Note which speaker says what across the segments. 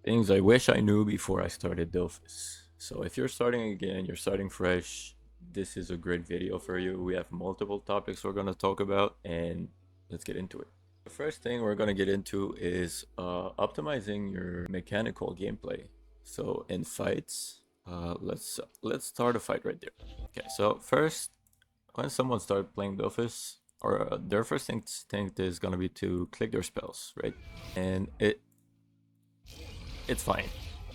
Speaker 1: Things I wish I knew before I started Dofus. So if you're starting again, you're starting fresh, this is a great video for you. We have multiple topics we're going to talk about, and let's get into it. The first thing we're going to get into is optimizing your mechanical gameplay. So in fights, let's start a fight right there. Okay, so first, when someone starts playing Dofus, or their first instinct is going to be to click their spells, right? And it's fine.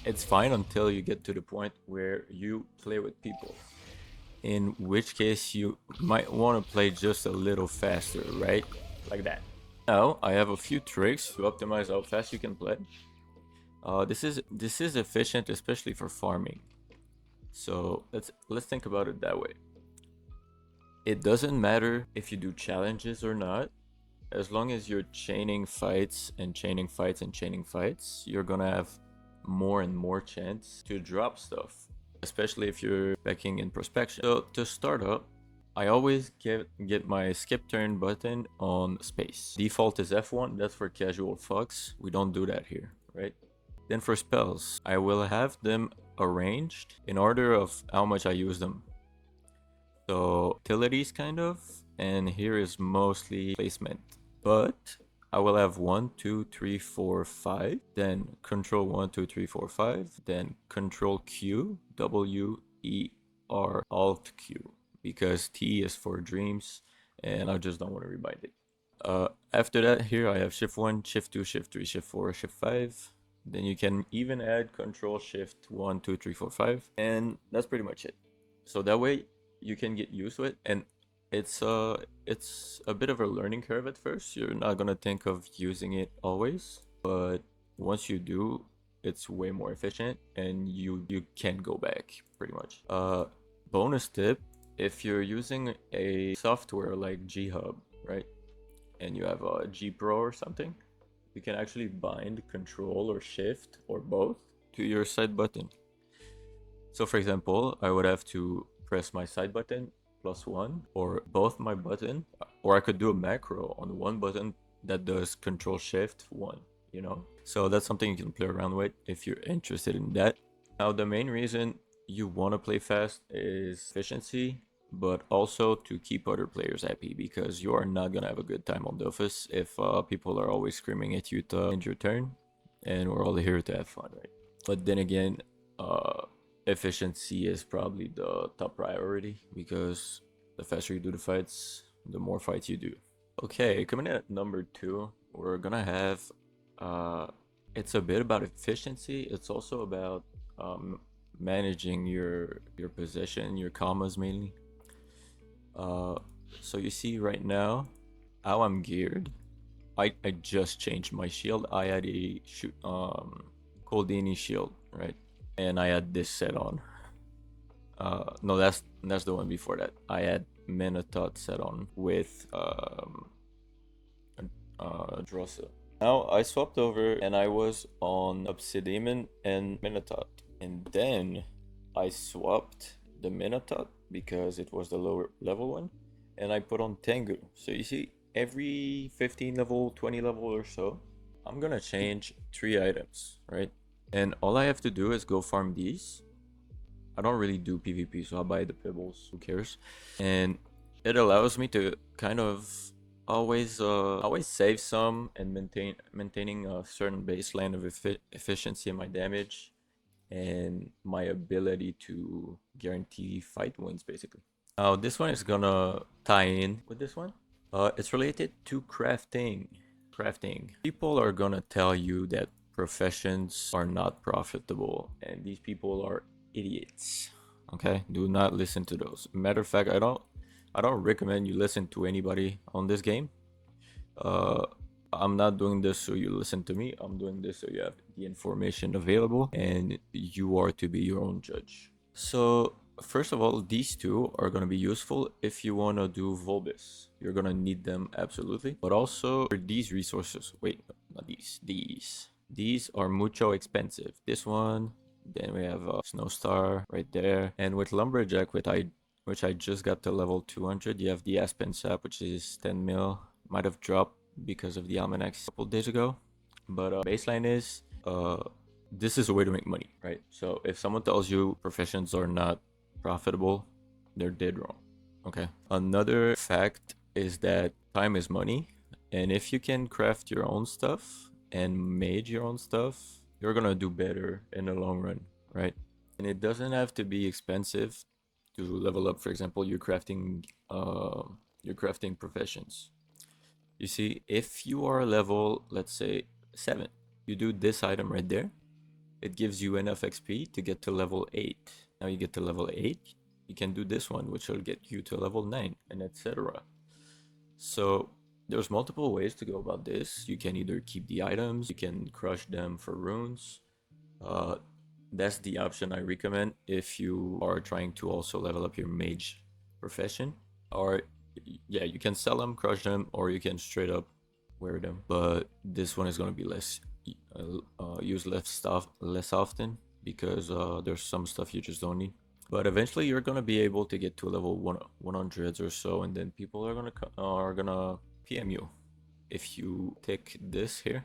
Speaker 1: It's fine until you get to the point where you play with people. In which case you might want to play just a little faster, right? Like that. Now, I have a few tricks to optimize how fast you can play. This is efficient, especially for farming. So let's think about it that way. It doesn't matter if you do challenges or not. As long as you're chaining fights and chaining fights and chaining fights, you're gonna have more and more chance to drop stuff, especially if you're backing in prospection. So to start up, I always get my skip turn button on space. Default is F1, that's for casual fucks. We don't do that here, right? Then for spells, I will have them arranged in order of how much I use them. So utilities kind of, and here is mostly placement. But I will have 1, 2, 3, 4, 5, then control 1, 2, 3, 4, 5, then control Q, W, E, R, Alt Q, because T is for dreams, and I just don't want to rebind it. After that, here I have shift 1, shift 2, shift 3, shift 4, shift 5. Then you can even add control shift 1, 2, 3, 4, 5, and that's pretty much it. So that way you can get used to it, and it's a bit of a learning curve at first. You're not gonna think of using it always, but once you do, it's way more efficient, and you can't go back pretty much. Bonus tip: if you're using a software like G-Hub, right, and you have a G Pro or something, you can actually bind control or shift or both to your side button. So for example, I would have to press my side button +1 or both my button, or I could do a macro on one button that does control shift 1, you know? So that's something you can play around with if you're interested in that. Now the main reason you want to play fast is efficiency, but also to keep other players happy, because you are not gonna have a good time on Dofus if people are always screaming at you to end your turn, and we're all here to have fun, right? But then again, efficiency is probably the top priority, because the faster you do the fights, the more fights you do. Okay, coming in at number 2, we're gonna have it's a bit about efficiency. It's also about managing your position, your commas mainly. So you see right now how I'm geared. I just changed my shield. I had a Coldini shield, right? And I had this set on. No, that's the one before that. I had Minotaur set on with Drossa. Now I swapped over and I was on Obsidian and Minotaur. And then I swapped the Minotaur because it was the lower level one, and I put on Tengu. So you see, every 15 level, 20 level or so, I'm gonna change 3 items, right? And all I have to do is go farm these. I don't really do PvP, so I'll buy the pebbles, who cares? And it allows me to kind of always save some and maintaining a certain baseline of efficiency in my damage and my ability to guarantee fight wins, basically. Now this one is gonna tie in with this one. It's related to crafting. People are gonna tell you that professions are not profitable, and these people are idiots. Okay, do not listen to those. Matter of fact, I don't recommend you listen to anybody on this game. I'm not doing this so you listen to me. I'm doing this so you have the information available, and you are to be your own judge. So first of all, these two are going to be useful if you want to do Volbis. You're going to need them absolutely. But also for these resources, wait, not these are mucho expensive. This one, then we have a Snowstar right there, and with Lumberjack, which I just got to level 200, you have the Aspen Sap, which is 10 mil. Might have dropped because of the Almanacs a couple days ago, but baseline is this is a way to make money, right? So if someone tells you professions are not profitable, they're dead wrong. Okay. Another fact is that time is money, and if you can craft your own stuff and made your own stuff, you're gonna do better in the long run, right? And it doesn't have to be expensive to level up. For example, you're crafting professions. You see, if you are level, let's say 7, you do this item right there, it gives you enough XP to get to level 8. Now you get to level 8, you can do this one, which will get you to level 9, and etc. So there's multiple ways to go about this. You can either keep the items, you can crush them for runes. Uh, that's the option I recommend if you are trying to also level up your mage profession. Or yeah, you can sell them, crush them, or you can straight up wear them. But this one is going to be less used less often because there's some stuff you just don't need. But eventually you're gonna be able to get to level 100s or so, and then people are gonna PM you if you tick this here.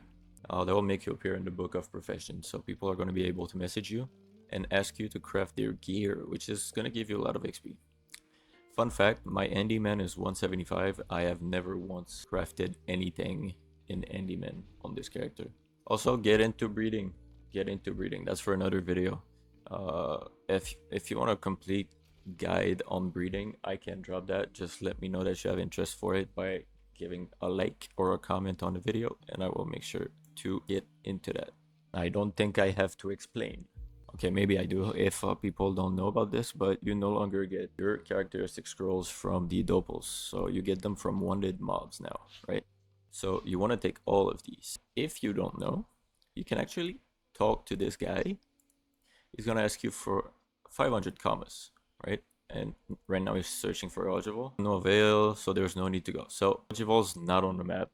Speaker 1: That will make you appear in the book of profession. So people are gonna be able to message you and ask you to craft their gear, which is gonna give you a lot of XP. Fun fact, my handyman is 175. I have never once crafted anything in handyman on this character. Also, get into breeding. Get into breeding. That's for another video. If you want a complete guide on breeding, I can drop that. Just let me know that you have interest for it by giving a like or a comment on the video, and I will make sure to get into that. I don't think I have to explain. Okay, maybe I do if people don't know about this, but you no longer get your characteristic scrolls from the Dofus, so you get them from wanted mobs now, right? So you want to take all of these. If you don't know, you can actually talk to this guy. He's gonna ask you for 500 commas, right? And right now he's searching for eligible. No avail, so there's no need to go. So eligible not on the map.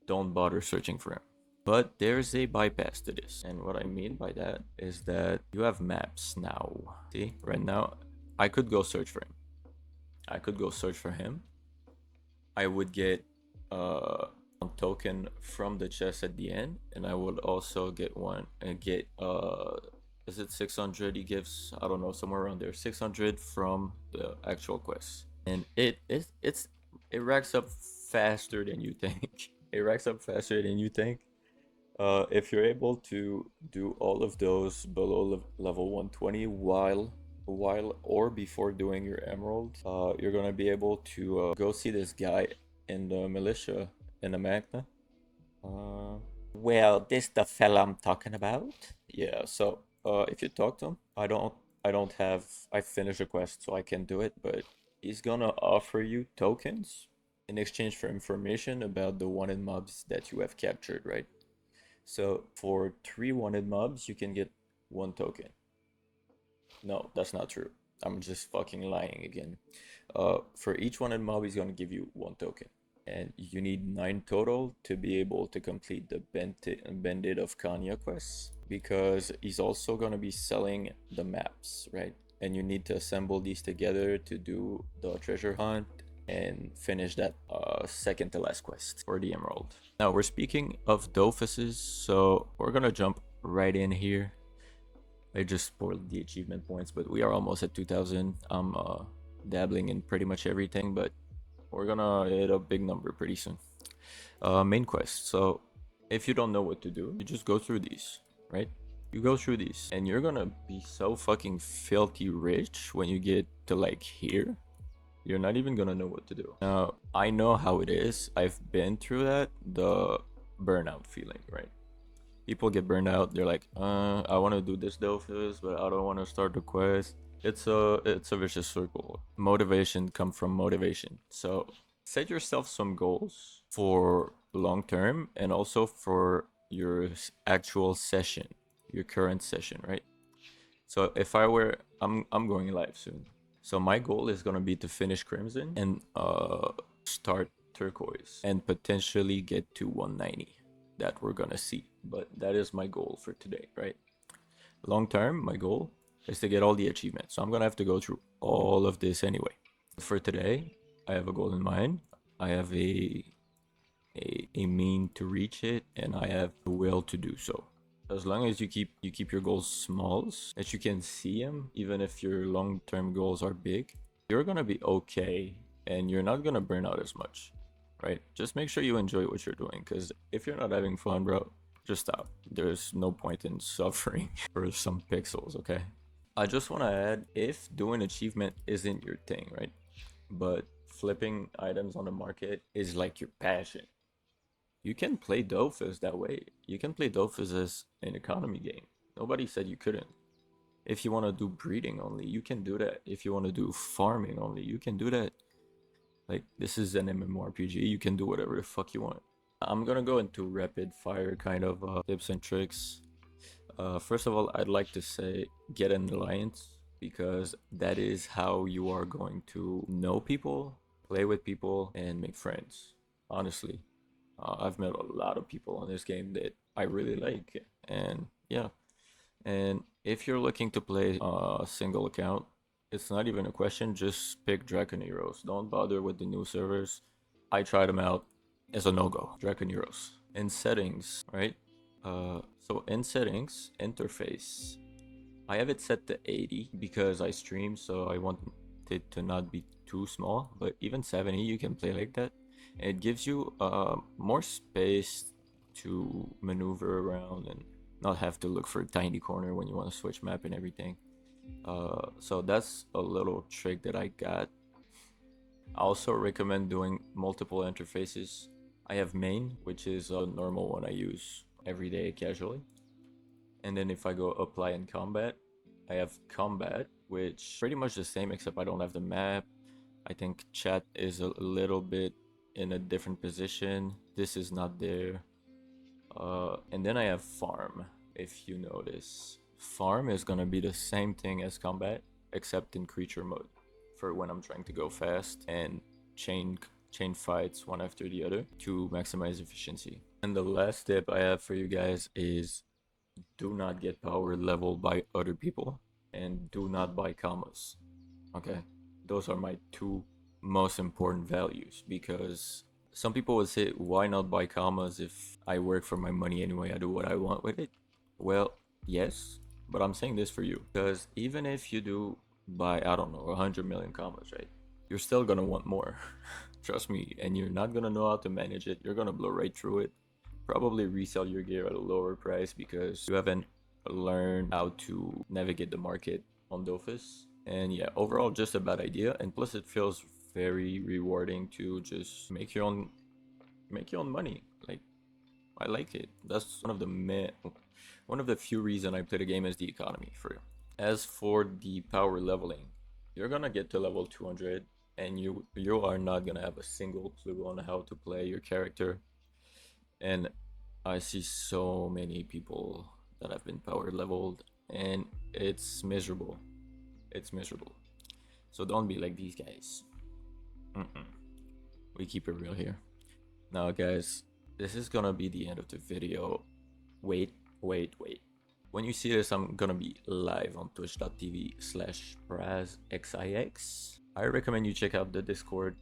Speaker 1: Don't bother searching for him. But there's a bypass to this. And what I mean by that is that you have maps now. See, right now, I could go search for him. I could go search for him. I would get a token from the chest at the end, and I would also get one and get is it 600? He gives, I don't know, somewhere around there, 600 from the actual quest, and it racks up faster than you think. It racks up faster than you think. If you're able to do all of those below level 120 while or before doing your emerald, you're gonna be able to go see this guy in the militia in the Magna. Well, this the fella I'm talking about. Yeah, so if you talk to him, I finished a quest, so I can do it, but he's gonna offer you tokens in exchange for information about the wanted mobs that you have captured, right? So for 3 wanted mobs, you can get 1 token. No, that's not true. I'm just fucking lying again. For each wanted mob, he's gonna give you 1 token. And you need 9 total to be able to complete the Bandit of Kanya quests. Because he's also gonna be selling the maps, right? And you need to assemble these together to do the treasure hunt and finish that second to last quest for the emerald. Now we're speaking of Dofuses, so we're gonna jump right in here. I just spoiled the achievement points, but we are almost at 2000. I'm dabbling in pretty much everything, but we're gonna hit a big number pretty soon. Main quest. So if you don't know what to do, you just go through these, right? You go through these and you're gonna be so fucking filthy rich when you get to like here. You're not even gonna know what to do. Now, I know how it is. I've been through that, the burnout feeling, right? People get burned out. They're like, I want to do this Dofus, but I don't want to start the quest. It's a vicious circle. Motivation comes from motivation. So set yourself some goals for long term and also for your actual session, your current session, right? So if I were, I'm going live soon. So my goal is gonna be to finish Crimson and start Turquoise and potentially get to 190. That we're gonna see, but that is my goal for today, right? Long term, my goal is to get all the achievements. So I'm gonna have to go through all of this anyway. For today, I have a goal in mind. I have a mean to reach it, and I have the will to do so. as long as you keep your goals small, that you can see them, even if your long-term goals are big, you're gonna be okay, and you're not gonna burn out as much, right? Just make sure you enjoy what you're doing, because if you're not having fun, bro, just stop. There's no point in suffering for some pixels, okay? I just want to add, if doing achievement isn't your thing, right? But flipping items on the market is like your passion, you can play Dofus that way. You can play Dofus as an economy game. Nobody said you couldn't. If you want to do breeding only, you can do that. If you want to do farming only, you can do that. Like, this is an MMORPG. You can do whatever the fuck you want. I'm gonna go into rapid fire kind of tips and tricks. First of all, I'd like to say get an alliance, because that is how you are going to know people, play with people, and make friends. Honestly, I've met a lot of people on this game that I really like, and yeah. And if you're looking to play a single account, it's not even a question. Just pick Draconeros. Don't bother with the new servers. I tried them out. It's a no-go. Draconeros. In settings, right? So in settings, interface, I have it set to 80 because I stream, so I want it to not be too small. But even 70, you can play like that. And it gives you more space to maneuver around and not have to look for a tiny corner when you want to switch map and everything. So that's a little trick that I got. I also recommend doing multiple interfaces. I have main, which is a normal one I use every day casually. And then if I go apply in combat, I have combat, which pretty much the same, except I don't have the map. I think chat is a little bit in a different position. This is not there. And then I have farm. If you notice, farm is gonna be the same thing as combat, except in creature mode, for when I'm trying to go fast and chain fights one after the other to maximize efficiency. And the last tip I have for you guys is, do not get power leveled by other people, and do not buy commas. Okay, those are my two most important values, because some people would say, why not buy commas if I work for my money anyway, I do what I want with it? Well, yes, but I'm saying this for you, because even if you do buy, I don't know, 100 million commas, right? You're still gonna want more. Trust me, and you're not gonna know how to manage it. You're gonna blow right through it. Probably resell your gear at a lower price because you haven't learned how to navigate the market on Dofus. And yeah, overall, just a bad idea. And plus, it feels very rewarding to just make your own money. Like, I like it. That's one of the few reasons I play the game is the economy for you. As for the power leveling, you're gonna get to level 200 and you are not gonna have a single clue on how to play your character. And I see so many people that have been power leveled and it's miserable. It's miserable. So don't be like these guys. We keep it real here. Now guys, this is gonna be the end of the video. Wait. When you see this, I'm gonna be live on twitch.tv/PrazXIX. I recommend you check out the Discord.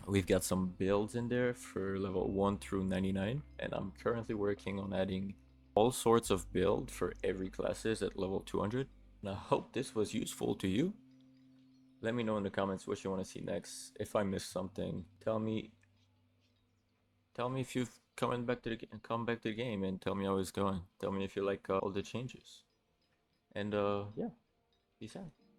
Speaker 1: We've got some builds in there for level 1 through 99, and I'm currently working on adding all sorts of build for every classes at level 200. And I hope this was useful to you. Let me know in the comments what you want to see next. If I missed something, tell me if you've come back to the game and tell me how it's going. Tell me if you like all the changes. And yeah, peace out.